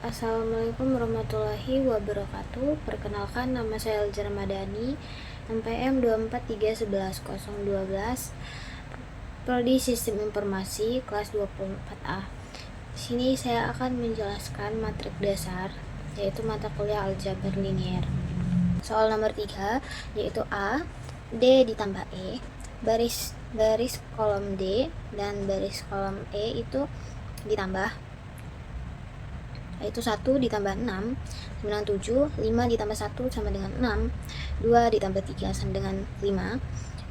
Assalamualaikum warahmatullahi wabarakatuh. Perkenalkan, nama saya Elza Ramadhani, MPM 243111012, Prodi Sistem Informasi, kelas 24A. Di sini saya akan menjelaskan matrik dasar, yaitu mata kuliah aljabar linier. Soal nomor 3, yaitu A, D ditambah E, baris kolom D dan baris kolom E itu ditambah, yaitu 1 ditambah 6 sama dengan 7, 5 ditambah 1 sama dengan 6, 2 ditambah 3 sama dengan 5,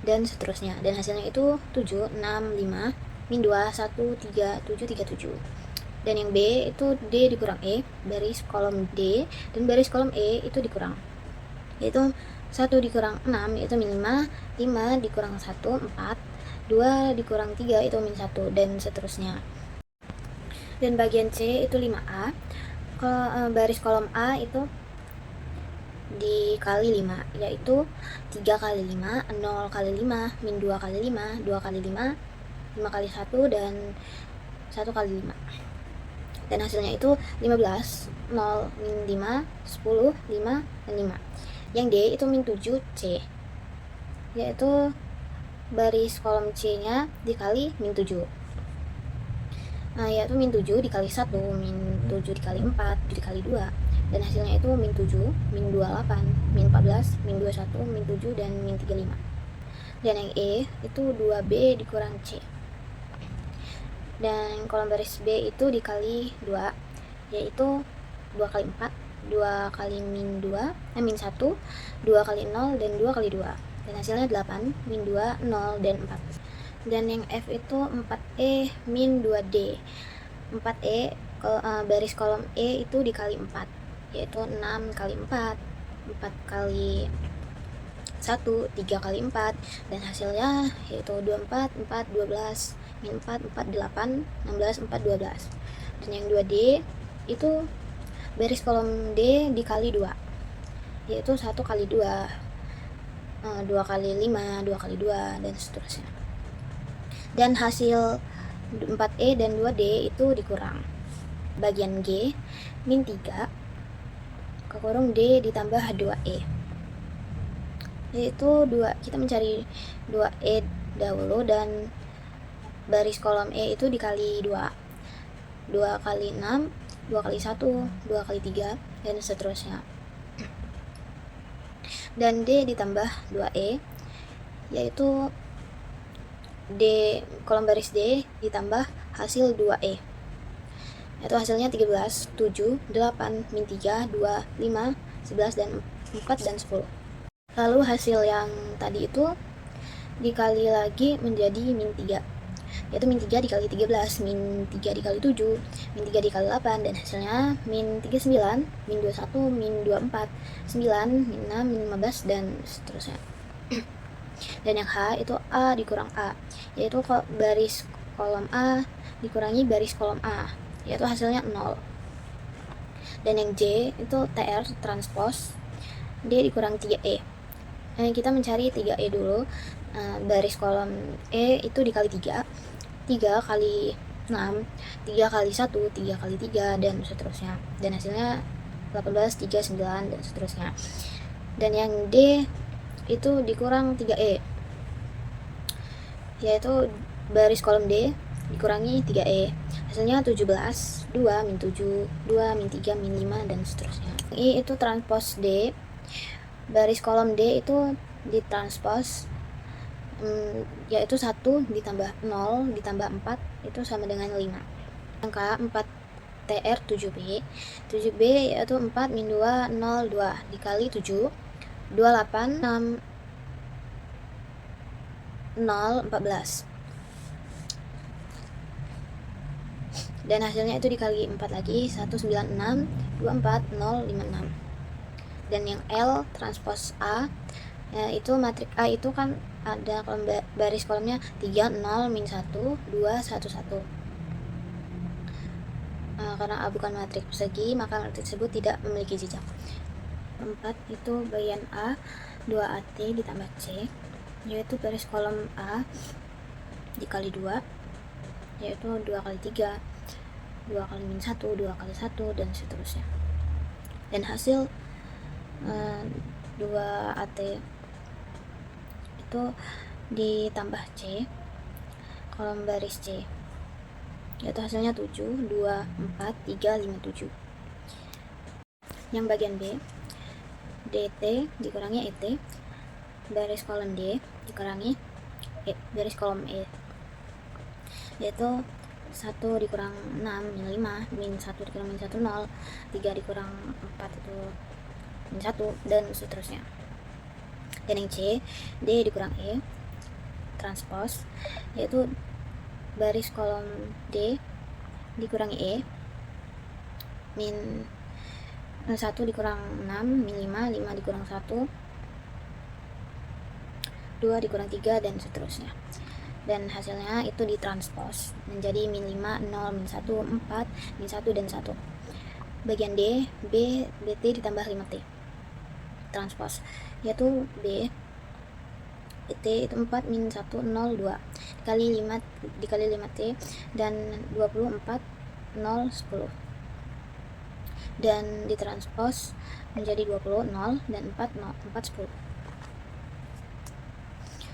dan seterusnya. Dan hasilnya itu 7, 6, 5, min 2, 1, 3, 7, 3, 7. Dan yang B itu D dikurang E, baris kolom D dan baris kolom E itu dikurang, yaitu 1 dikurang 6 yaitu min 5, 5 dikurang 1, 4, 2 dikurang 3 itu min 1, dan seterusnya. Dan bagian C itu 5A. Baris kolom A itu dikali 5, yaitu 3 kali 5, 0 kali 5, min 2 kali 5, 2 kali 5, 5 kali 1, dan 1 kali 5. Dan hasilnya itu 15, 0, min 5, 10, 5, dan 5. Yang D itu min 7C, yaitu baris kolom C-nya dikali min 7. Yaitu min 7 dikali 1, min 7 dikali 4, 7 dikali 2, dan hasilnya itu min 7, min 28, min 14, min 21, min 7, dan min 35. Dan yang E itu 2B dikurang C, dan kolom baris B itu dikali 2, yaitu 2 kali 4, 2 kali min 2, min 1, 2 kali 0, dan 2 kali 2, dan hasilnya 8, min 2, 0, dan 4. Dan yang F itu 4E min 2D. 4E baris kolom E itu dikali 4, yaitu 6 kali 4, 4 kali 1, 3 kali 4, dan hasilnya yaitu 24, 4, 12, min 4, 4, 8, 16, 4, 12. Dan yang 2D itu baris kolom D dikali 2, yaitu 1 kali 2, 2 kali 5, 2 kali 2, dan seterusnya. Dan hasil 4E dan 2D itu dikurang. Bagian G, min 3 kekurung D ditambah 2E, yaitu 2, kita mencari 2E dahulu, dan baris kolom E itu dikali 2, 2 kali 6, 2 kali 1, 2 kali 3, dan seterusnya. Dan D ditambah 2E, yaitu D kolom baris D ditambah hasil 2E, yaitu hasilnya 13, 7, 8, min 3, 2, 5, 11, dan 4, dan 10. Lalu hasil yang tadi itu dikali lagi menjadi min 3, yaitu min 3 dikali 13, min 3 dikali 7, min 3 dikali 8, dan hasilnya min 39, min 21, min 24, 9, min 6, min 15, dan seterusnya. Dan yang H itu A dikurang A, yaitu baris kolom A dikurangi baris kolom A, yaitu hasilnya 0. Dan yang J itu TR transpose D dikurang 3E. Kita mencari 3E dulu. Baris kolom E itu dikali 3, 3 kali 6, 3 kali 1, 3 kali 3, dan seterusnya. Dan hasilnya 18, 3, 9, dan seterusnya. Dan yang D itu dikurang 3E, yaitu baris kolom D dikurangi 3E, hasilnya 17, 2, min 7, 2, min 3, min 5, dan seterusnya. I itu transpose D, baris kolom D itu ditranspose, yaitu 1 ditambah 0 ditambah 4 itu sama dengan 5. Angka 4 TR 7B, 7B yaitu 4 min 2, 0, 2 dikali 7, 28, 6, 0, 14. Dan hasilnya itu dikali 4 lagi, 196, 24, 0, 56. Dan yang L transpose A, itu matrik A itu kan ada baris kolomnya 3, 0, min 1, 2, 1, 1. Karena A bukan matrik persegi, maka matrik tersebut tidak memiliki jejak. 4 itu bagian A, 2AT ditambah C, yaitu baris kolom A dikali 2, yaitu 2 kali 3, 2 kali min 1, 2 kali 1, dan seterusnya. Dan hasil 2AT itu ditambah C kolom baris C, yaitu hasilnya 7, 2, 4, 3, 5, 7. Yang bagian B, DT dikurangi ET baris kolom D dikurangi baris kolom E, yaitu 1 dikurang 6 min 5, min 1 dikurang min 1 0, 3 dikurang 4 itu min 1, dan seterusnya. Dan yang C, D dikurang E transpose, yaitu baris kolom D dikurangi E min 1 dikurang 6 min 5, 5 dikurang 1, 2 dikurang 3, dan seterusnya. Dan hasilnya itu ditranspos menjadi min 5, 0, min 1, 4, min 1, dan 1. Bagian D, B, BT ditambah 5T transpos, yaitu B T itu 4 min 1, 0, 2 dikali 5T dan 24, 0, 10, dan ditranspos menjadi 20, 0, dan 4, 0, 4, 10.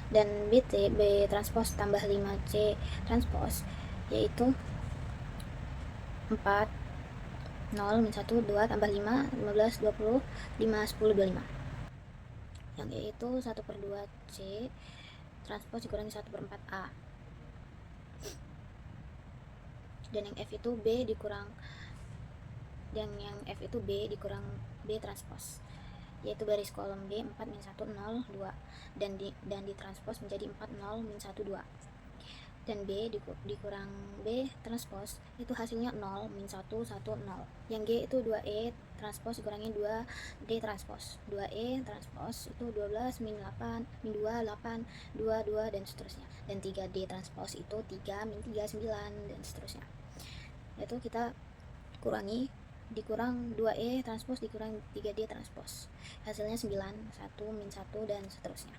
Dan BT, B transpos tambah 5C transpos, yaitu 4, 0, min 1, 2, tambah 5, 15, 20, 5, 10, 25. Yang E itu 1/2C transpos dikurangi 1/4A. Dan yang F itu B dikurang B transpos, yaitu baris kolom B 4 min 1, 0, 2, dan ditranspos menjadi 4, 0, min 1, 2. Dan B dikurang B transpos, itu hasilnya 0, min 1, 1, 0. Yang G itu 2E transpos dikurangi 2D transpos, 2E transpos itu 12, min 8, min 2, 8, 2, 2, dan seterusnya. Dan 3D transpos itu 3, min 3, 9, dan seterusnya. Yaitu kita kurangi, dikurang 2E transpos dikurang 3D transpos, hasilnya 9, 1, min 1, dan seterusnya.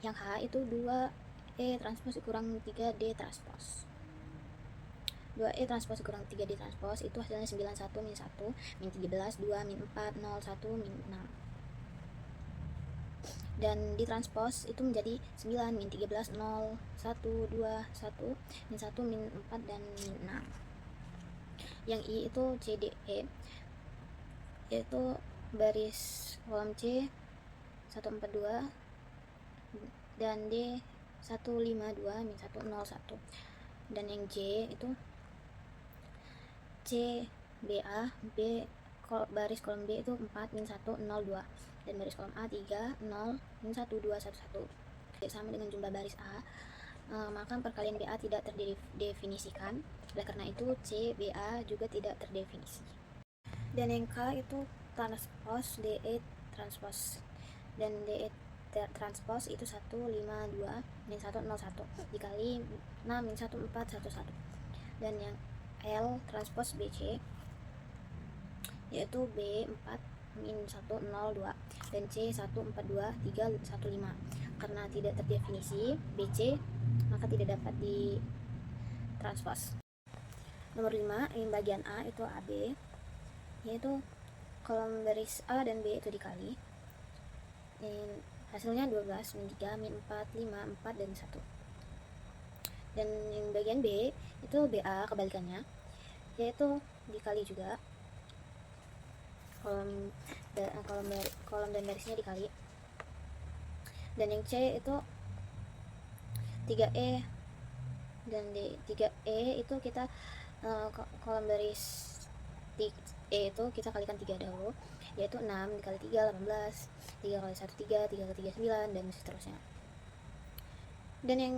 Yang H itu 2E transpos dikurang 3D transpos, 2E transpos dikurang 3D transpos itu hasilnya 9, 1, min 1, min 13, 2, min 4, 0, 1, min 6. Dan ditranspos itu menjadi 9, min 13, 0, 1, 2, 1, min 1, min 4, dan min 6. Yang I itu CDE, yaitu baris kolom C 142 dan D 152, min 1, 0, 1. Dan yang J itu CBA, B baris kolom B itu 4, min 1, 0, 2, dan baris kolom A 3, 0, min 1, 2, 1, 1. Sama dengan jumlah baris A, maka perkalian BA tidak terdefinisikan. Oleh karena itu CBA juga tidak terdefinisi. Dan yang K itu transpos DE transpos, dan DE transpos itu 152 min 1, 0, 1 dikali 6 min 1, 4, 1, 1. Dan yang L transpos BC, yaitu B4 min 1, 0, 2, dan C 1, 4, 2, 3, 1, 5. Karena tidak terdefinisi BC, maka tidak dapat ditranspos. Nomor 5, yang bagian A itu AB, yaitu kolom baris A dan B itu dikali, hasilnya 12, min 3, min 4, 5, 4, dan 1. Dan yang bagian B itu BA kebalikannya, yaitu dikali juga kolom dan barisnya dikali. Dan yang C itu 3E dan D 3E itu kita kolom baris E itu kita kalikan 3 dahulu, yaitu 6 dikali 3, 18, 3 kali 1, 3, 3 kali 3, 9, dan seterusnya. Dan yang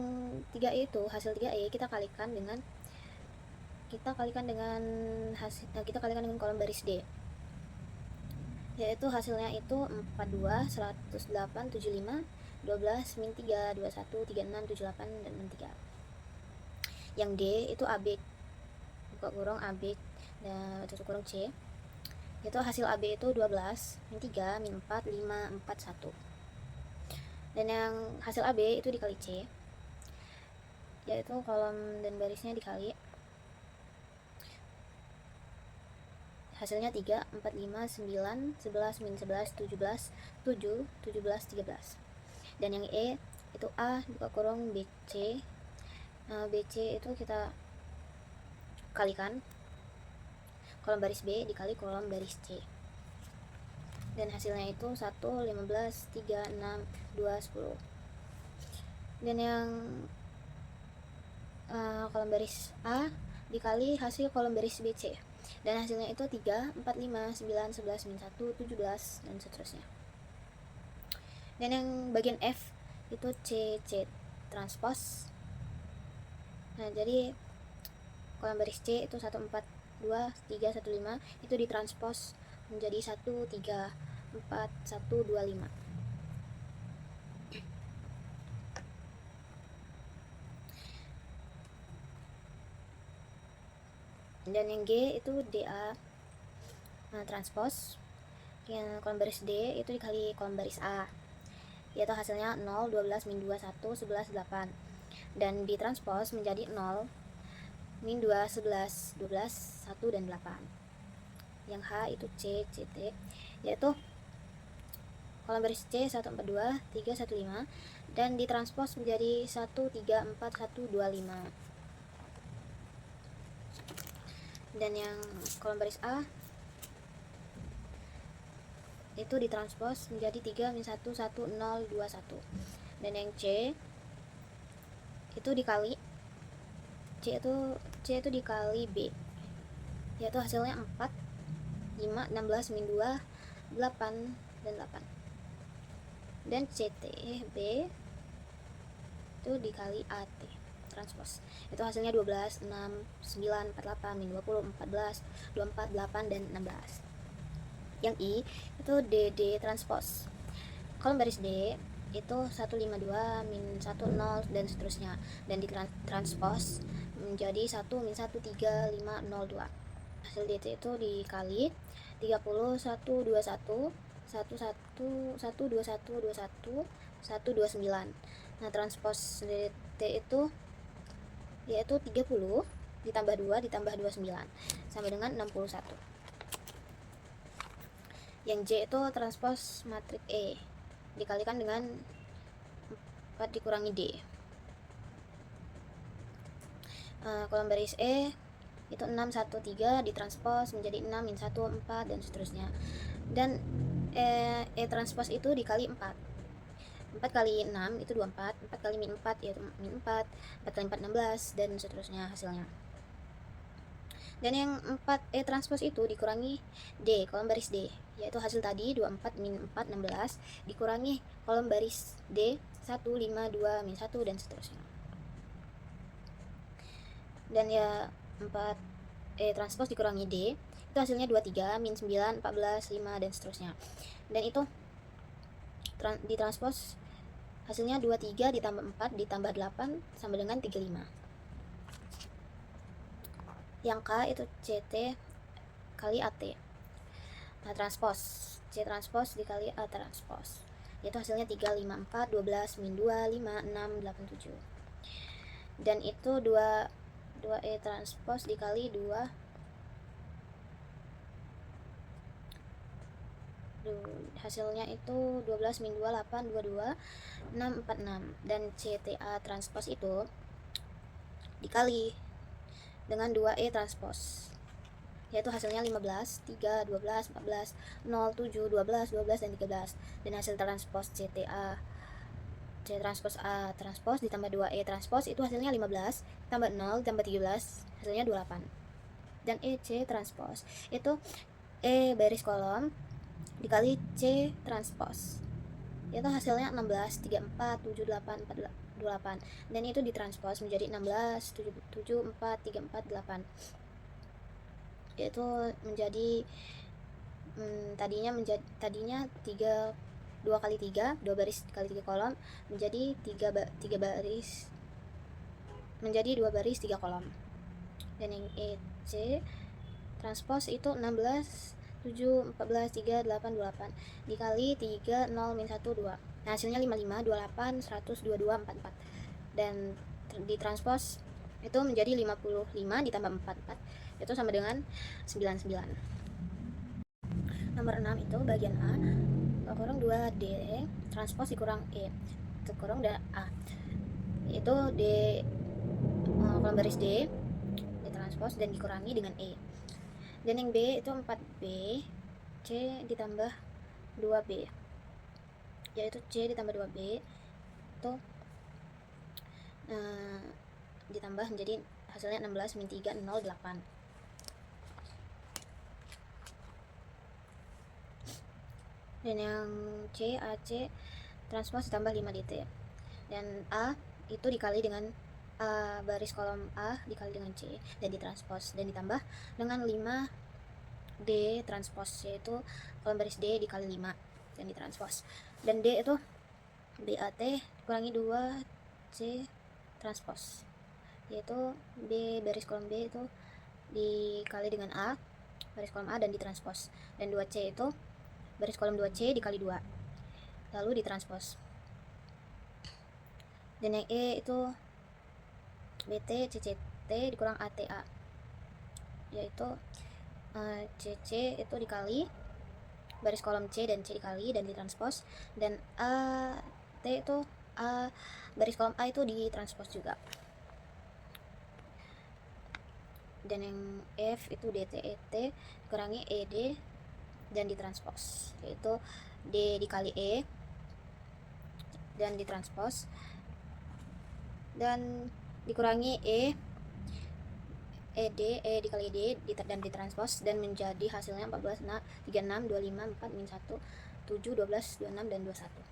3E itu, hasil 3E kita kalikan dengan kolom baris D, yaitu hasilnya itu 42, 108, 75, 12, min 3, 21, 36, 78, dan 63. Yang D itu AB buka kurung AB dan tutup kurung C, yaitu hasil AB itu 12, min 3, min 4, 5, 4, 1. Dan yang hasil AB itu dikali C, yaitu kolom dan barisnya dikali, hasilnya 3, 4, 5, 9, 11, min 11, 17, 7, 17, 13. Dan yang E itu A buka kurung BC. BC itu kita kalikan kolom baris B dikali kolom baris C. Dan hasilnya itu 1, 15, 3, 6, 2, 10. Dan yang kolom baris A dikali hasil kolom baris BC. Dan hasilnya itu 3, 4, 5, 9, 11, min 1, 17, dan seterusnya. Dan yang bagian F itu C transpose. Nah, jadi kolom baris C itu 1, 4, 2, 3, 1, 5 itu ditranspose menjadi 1, 3, 4, 1, 2, 5. Dan yang G itu DA transpose. Yang kolom baris D itu dikali kolom baris A, yaitu hasilnya 0, 12, min 2, 1, 11, 8. Dan ditranspose menjadi 0, min 2, 11, 12, 1, dan 8. Yang H itu CT, yaitu kolom baris C 1, 4, 2, 3, 1, 5, dan ditranspose menjadi 1, 3, 4, 1, 2, 5. Dan yang kolom baris A itu ditranspose menjadi 3, min 1, 1, 0, 2, 1. Dan yang C itu dikali C itu dikali B, yaitu hasilnya 4, 5, 16, min 2, 8, dan 8. Dan CT B itu dikali AT transpose, itu hasilnya 12, 6, 9, 48, min 20, 14, 24, 8, dan 16. Yang I itu DD transpose. Kolom baris D itu 152, min 10, dan seterusnya, dan ditranspose menjadi 1, min 1, 3, 5, 0, 2. Hasil DT itu dikali 30, 1, 21, 1, 1, 1, 21, 21, 1, 29. Nah, transpose DT itu yaitu 30 ditambah 2 ditambah 29 sama dengan 61. Yang J itu transpose matriks E dikalikan dengan 4 dikurangi D. Kolom baris E itu 6, 1, 3 ditranspose menjadi 6, min 1, 4, dan seterusnya. Dan E transpose itu dikali 4. 4 kali 6 itu 24, 4 kali min 4 yaitu min 4, 4 kali 4 16, dan seterusnya hasilnya. Dan yang 4 E transpose itu dikurangi D, kolom baris D, yaitu hasil tadi 24, min 4, 16 dikurangi kolom baris D 1, 5, 2, min 1, dan seterusnya. Dan ya 4 E transpose dikurangi D itu hasilnya 23, min 9, 14, 5, dan seterusnya. Dan itu ditranspose hasilnya 23 ditambah 4 ditambah 8 sama dengan 35. Yang K itu CT kali AT. Nah, transpose C transpose dikali A transpose, yaitu hasilnya 3, 5, 4, 12, min 2, 5, 6, 8, 7. Dan itu 2 E transpose dikali 2 hasilnya itu 12, min 2, 8, 22, 6, 4, 6. Dan CTA transpose itu dikali dengan 2 E transpose, yaitu hasilnya 15, 3, 12, 14, 0, 7, 12, 12, dan 13. Dan hasil transpose CTA C transpose A transpose ditambah 2 E transpose itu hasilnya 15 tambah 0 tambah 13 hasilnya 28. Dan EC transpose itu E baris kolom dikali C transpose, itu hasilnya 16, 34, 78, 28. Dan itu ditranspose menjadi 16, 7, 4, 3, 4, 8, yaitu menjadi tadinya 3, 2 kali 3, 2 baris kali 3 kolom menjadi 3 baris, menjadi 2 baris 3 kolom. Dan yang EC transpose itu 16, 7, 14, 3, 8, 28 dikali 3, 0, min 1, 2. Nah, hasilnya 55, 28, 100, 22, 44. Dan ditranspose itu menjadi 55 ditambah 44, itu sama dengan 99. Nomor 6 itu bagian A kurang 2D transpos dikurang E kurang A, itu D kolom baris D ditranspos dan dikurangi dengan E. Dan yang B itu 4B C ditambah 2B, yaitu C ditambah 2B itu ditambah menjadi hasilnya 16 min 3 0 8. Dan yang C AC transpos ditambah 5 DT, dan A itu dikali dengan A baris kolom A dikali dengan C dan ditranspos dan ditambah dengan 5 D transpos, yaitu kolom baris D dikali 5 dan ditranspos, dan D itu BAT kurangi 2 C transpos, yaitu D baris kolom B itu dikali dengan A baris kolom A dan ditranspos, dan 2C itu baris kolom 2C dikali 2 lalu ditranspos. Dan yang E itu BT CCT dikurang ATA, yaitu CC itu dikali baris kolom C dan C dikali dan ditranspos, dan AT itu A baris kolom A itu ditranspos juga. Dan yang F itu DTET dikurangi ED dan ditranspos, yaitu D dikali E dan ditranspos dan dikurangi ED dikali D dan ditranspos dan menjadi hasilnya 14 36 25 4 min 1 7 12 26 dan 21.